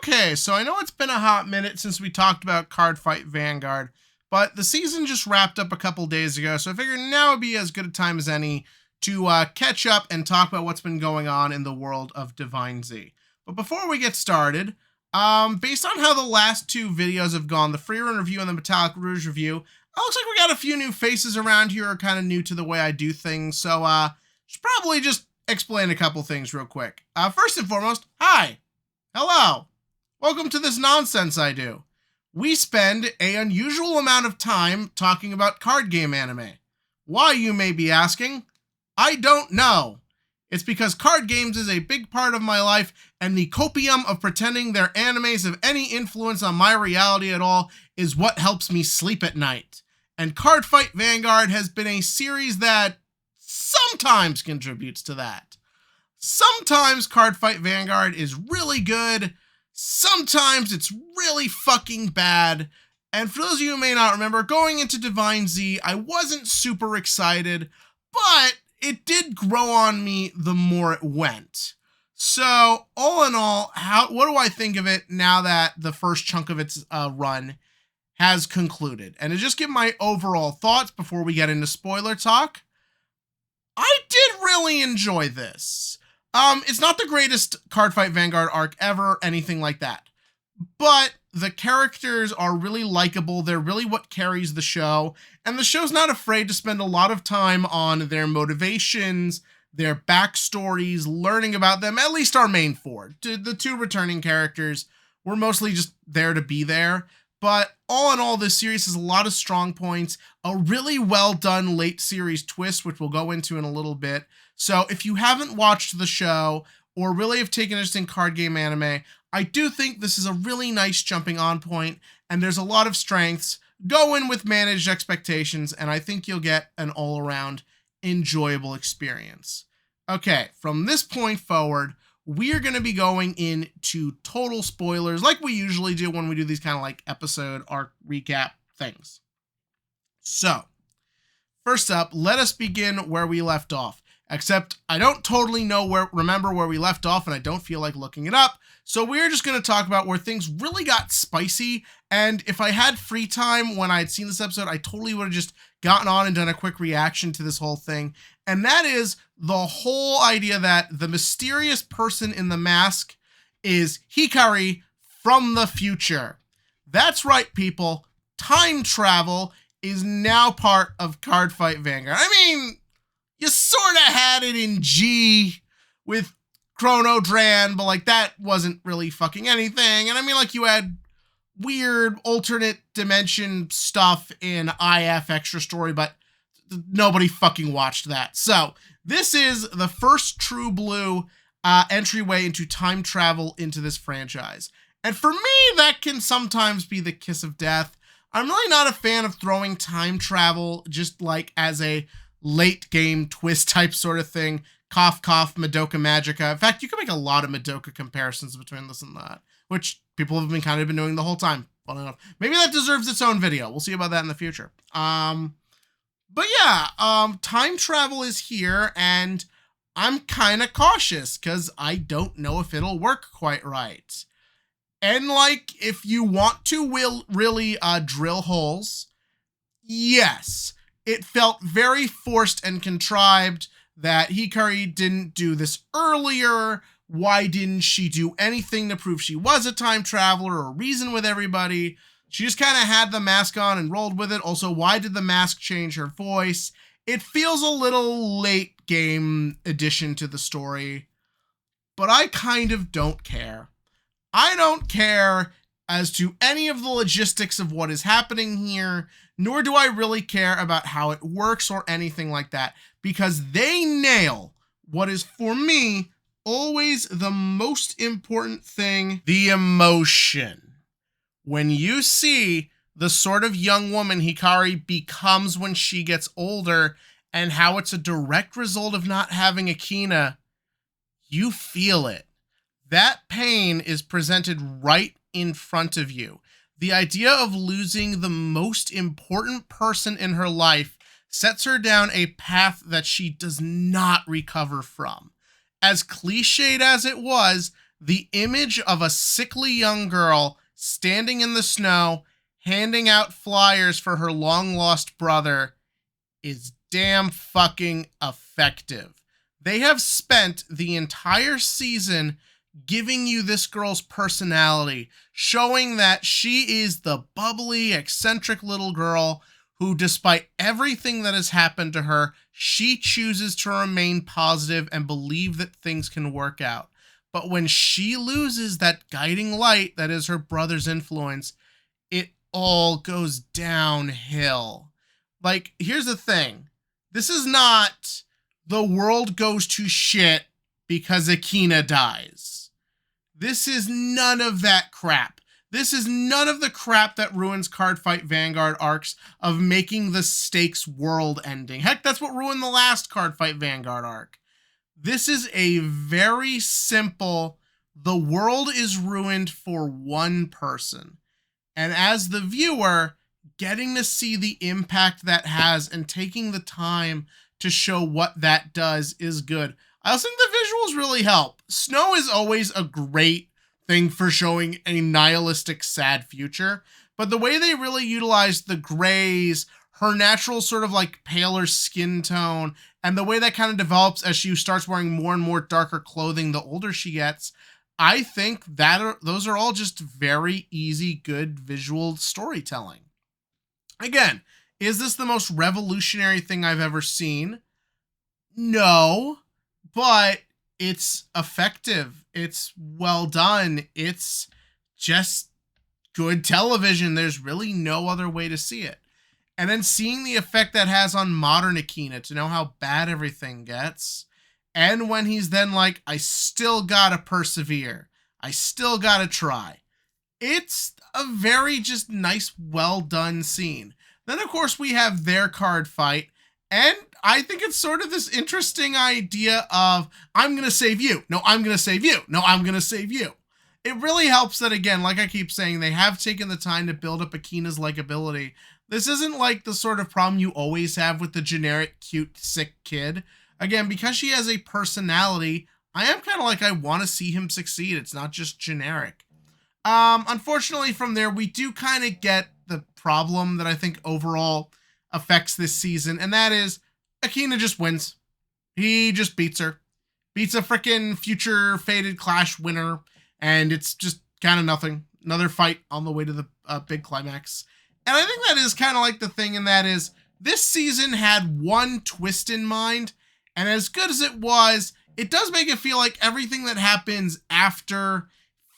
Okay, so I know it's been a hot minute since we talked about Cardfight Vanguard, but the season just wrapped up a couple days ago, so I figured now would be as good a time as any to catch up and talk about what's been going on in the world of Divine Z. But before we get started, based on how the last two videos have gone, the Free Run review and the Metallic Rouge review, it looks like we got a few new faces around here who are kind of new to the way I do things, so should probably just explain a couple things real quick. First and foremost, hi! Hello! Welcome to this nonsense I do. We spend an unusual amount of time talking about card game anime. Why, you may be asking? I don't know. It's because card games is a big part of my life, and the copium of pretending they're animes of any influence on my reality at all is what helps me sleep at night. And Cardfight Vanguard has been a series that sometimes contributes to that. Sometimes Cardfight Vanguard is really good, sometimes it's really fucking bad, and for those of you who may not remember, going into Divine Z, I wasn't super excited, but it did grow on me the more it went. So, all in all, what do I think of it now that the first chunk of its run has concluded? And to just give my overall thoughts before we get into spoiler talk, I did really enjoy this. It's not the greatest Cardfight Vanguard arc ever, anything like that. But the characters are really likable. They're really what carries the show. And the show's not afraid to spend a lot of time on their motivations, their backstories, learning about them, at least our main four. The two returning characters were mostly just there to be there. But all in all, this series has a lot of strong points, a really well done late series twist, which we'll go into in a little bit. So if you haven't watched the show or really have taken interest in card game anime, I do think this is a really nice jumping on point, and there's a lot of strengths. Go in with managed expectations, and I think you'll get an all-around enjoyable experience. Okay, from this point forward, we're going to be going into total spoilers like we usually do when we do these kind of like episode arc recap things. So, first up, let us begin where we left off. Except I don't totally remember where we left off, and I don't feel like looking it up. So we're just going to talk about where things really got spicy. And if I had free time when I had seen this episode, I totally would have just gotten on and done a quick reaction to this whole thing. And that is the whole idea that the mysterious person in the mask is Hikari from the future. That's right, people. Time travel is now part of Cardfight Vanguard. I mean, you sort of had it in G with Chrono Dran, but like that wasn't really fucking anything. And I mean, like you had weird alternate dimension stuff in IF Extra Story, but nobody fucking watched that. So this is the first true blue entryway into time travel into this franchise. And for me, that can sometimes be the kiss of death. I'm really not a fan of throwing time travel just like as a late game twist type sort of thing. Cough, cough, Madoka Magica. In fact, you can make a lot of Madoka comparisons between this and that, which people have been kind of been doing the whole time. Funny enough. Maybe that deserves its own video. We'll see about that in the future. But yeah, time travel is here, and I'm kind of cautious because I don't know if it'll work quite right. And like, if you want to really drill holes, yes. It felt very forced and contrived that Hikari didn't do this earlier. Why didn't she do anything to prove she was a time traveler or reason with everybody? She just kind of had the mask on and rolled with it. Also, why did the mask change her voice? It feels a little late game addition to the story, but I kind of don't care. I don't care as to any of the logistics of what is happening here, nor do I really care about how it works or anything like that, because they nail what is, for me, always the most important thing: the emotion. When you see the sort of young woman Hikari becomes when she gets older, and how it's a direct result of not having a Kina, you feel it. That pain is presented right in front of you. The idea of losing the most important person in her life sets her down a path that she does not recover from. As cliched as it was, the image of a sickly young girl standing in the snow, handing out flyers for her long lost brother is damn fucking effective. They have spent the entire season giving you this girl's personality, showing that she is the bubbly, eccentric little girl who, despite everything that has happened to her, she chooses to remain positive and believe that things can work out. But when she loses that guiding light that is her brother's influence, it all goes downhill. Like, here's the thing. This is not the world goes to shit because Akina dies. This is none of that crap. This is none of the crap that ruins Cardfight Vanguard arcs of making the stakes world ending. Heck, that's what ruined the last Cardfight Vanguard arc. This is a very simple, the world is ruined for one person. And as the viewer, getting to see the impact that has and taking the time to show what that does is good. I also think the visuals really help. Snow is always a great thing for showing a nihilistic, sad future, but the way they really utilize the grays, her natural sort of like paler skin tone, and the way that kind of develops as she starts wearing more and more darker clothing the older she gets, I think that those are all just very easy, good visual storytelling. Again, is this the most revolutionary thing I've ever seen? No, but it's effective. It's well done. It's just good television. There's really no other way to see it. And then seeing the effect that has on modern Akina, to know how bad everything gets. And when he's then like, I still gotta persevere. I still gotta try. It's a very just nice, well done scene. Then, of course, we have their card fight. And I think it's sort of this interesting idea of, I'm going to save you. No, I'm going to save you. No, I'm going to save you. It really helps that, again, like I keep saying, they have taken the time to build up Akina's likability. This isn't like the sort of problem you always have with the generic, cute, sick kid. Again, because she has a personality, I am kind of like, I want to see him succeed. It's not just generic. Unfortunately, from there, we do kind of get the problem that I think overall affects this season, and that is Akina just wins. He just beats her. Beats a freaking future Fated Clash winner, and it's just kind of nothing. Another fight on the way to the big climax. And I think that is kind of like the thing, and that is, this season had one twist in mind, and as good as it was, it does make it feel like everything that happens after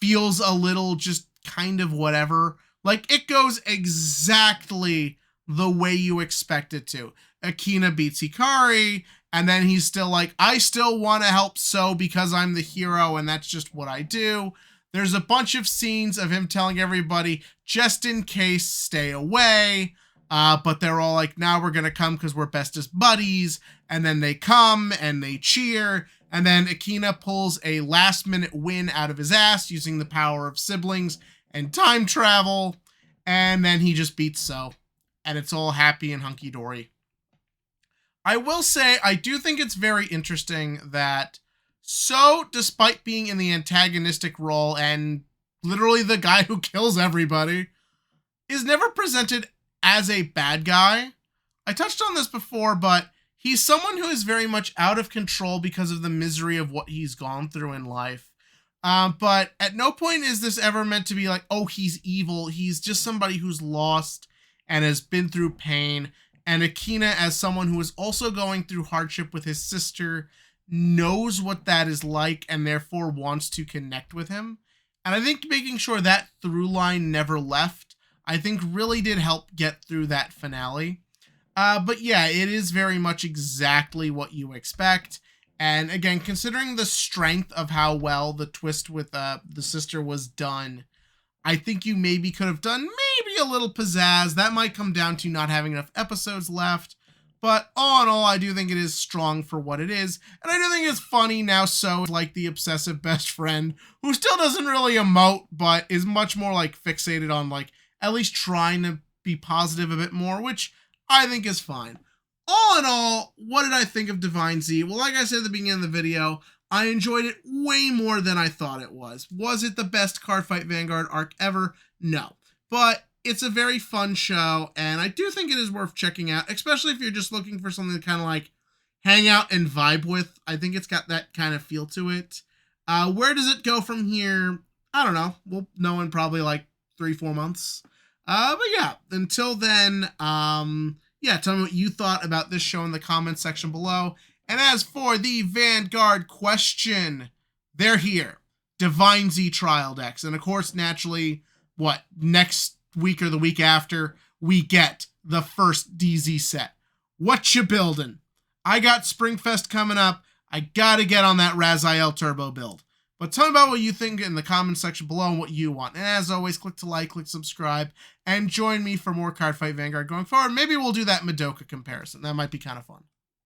feels a little just kind of whatever. Like, it goes exactly the way you expect it to. Akina beats Hikari, and then he's still like, I still want to help So because I'm the hero, and that's just what I do. There's a bunch of scenes of him telling everybody, just in case, stay away. But they're all like, now we're going to come because we're bestest buddies. And then they come, and they cheer. And then Akina pulls a last-minute win out of his ass using the power of siblings and time travel. And then he just beats So. And it's all happy and hunky-dory. I will say, I do think it's very interesting that So, despite being in the antagonistic role and literally the guy who kills everybody, is never presented as a bad guy. I touched on this before, but he's someone who is very much out of control because of the misery of what he's gone through in life. But at no point is this ever meant to be like, oh, he's evil. He's just somebody who's lost and has been through pain. And Akina, as someone who is also going through hardship with his sister, knows what that is like and therefore wants to connect with him. And I think making sure that through line never left, I think really did help get through that finale. But yeah, it is very much exactly what you expect. And again, considering the strength of how well the twist with the sister was done, I think you maybe could have done maybe a little pizzazz. That might come down to not having enough episodes left. But all in all, I do think it is strong for what it is. And I do think it's funny now, So like the obsessive best friend who still doesn't really emote, but is much more like fixated on like at least trying to be positive a bit more, which I think is fine. All in all, what did I think of Divine Z? Well, like I said at the beginning of the video, I enjoyed it way more than I thought it was. Was it the best Cardfight Vanguard arc ever? No. But it's a very fun show, and I do think it is worth checking out, especially if you're just looking for something to kind of like hang out and vibe with. I think it's got that kind of feel to it. Where does it go from here? I don't know. We'll know in probably like 3-4 months. But yeah, until then, yeah, tell me what you thought about this show in the comments section below. And as for the Vanguard question, they're here. Divine Z trial decks. And of course, naturally, next week or the week after, we get the first DZ set. What you building? I got Springfest coming up. I gotta get on that Raziel Turbo build. But tell me about what you think in the comments section below and what you want. And as always, click to like, click subscribe, and join me for more Cardfight Vanguard going forward. Maybe we'll do that Madoka comparison. That might be kind of fun.